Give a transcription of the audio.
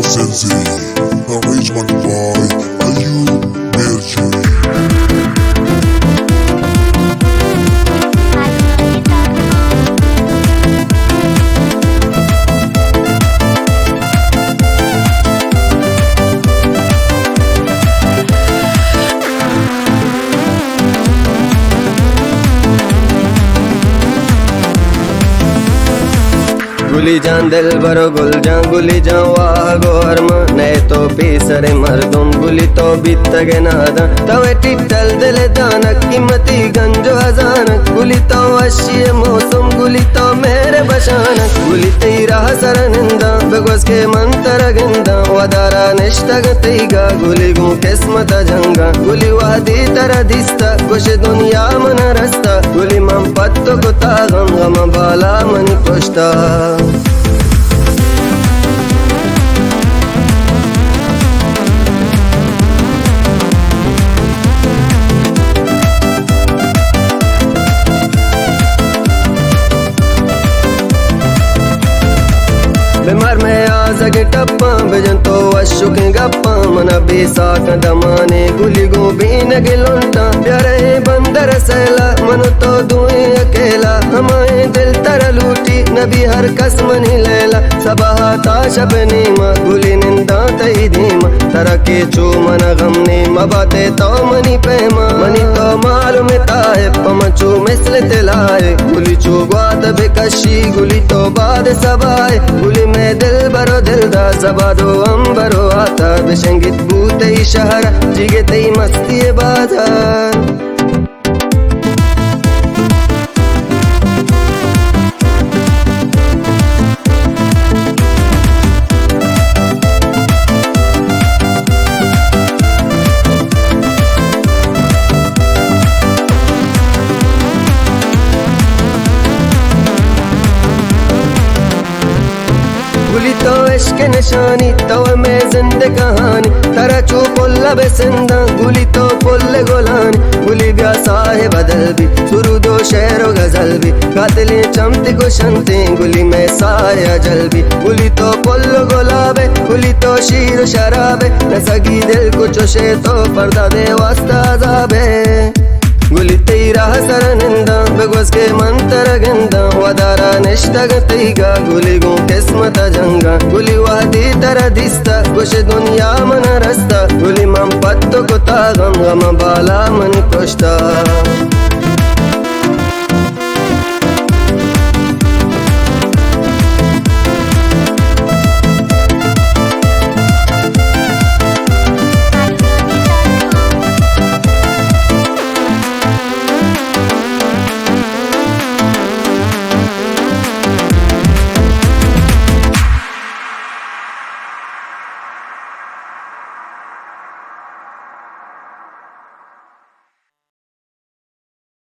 Sensei, arrangement by Ayub Berjay. गुली जान दिल बरो गुल जान गुली जान वाह गोरम नए तो पीसरे मर्दुम गुली तो बीतगे नादा तवे टिटल दिल दानक कीमती गंजो हजानक गुली तो अशिय मौसम गुली तो मेरे बशानक गुली तेरा हसर निंदा बगवस के मंतर गिंदा वदारा निष्ठग तेगा गुली गु किस्मत जंगा गुली वादी तरह दिस्ता कुछ दुनिया मन रस्ता गुली मम पत्तो कुता गम गम बाला मन कोष्टा बीमार में आजगे टप्पा बेजन तो अशुके गप्पा मना बेसाक दमाने गुली गो बीन गिलोंटा प्यारे बंदर सैला मन तो दुए अकेला हमारे दिल तर लूटी नबी हर कसमनी लैला सबहा ताशब नीमा गुली निंदा तई धीमा तरके चो मन गम नीमा बाते तो मनी पैमा मनी तो मालूम ताए पमचो मिसल तिलाए गुली चो ग्वात बेकशी गुली तो बाद सबाए गुली में दिल बरो दिलदा जबादो अंबरो आता बेशंगित बूते शहर जिगे तई मस्ती बाजार गुली तो इश्क निशानी तो में जिंद कहानी तरा चू पुल्ला बेसिंदा गुली तो पुल्ले गोलानी गुली ब्या साहे बदल भी सुरुदो शेरो गजल भी कातिले चमती गुशंती गुली में साहे अजल भी गुली तो पुल्लो गुलाबे गुली तो शीर शराबे न सगी दिल कुछ शे तो पर्दा दे वास्ता जाबे गुली तेरा हसर निंदा बगवस के मंतर गिंदा वदारा निष्ठग तेगा गुली गु किस्मत जंगा गुली वादी तरह दिस्ता कुछ दुनिया मन रस्ता गुली मम पत्तो कुता गम गम बाला मन कोष्टा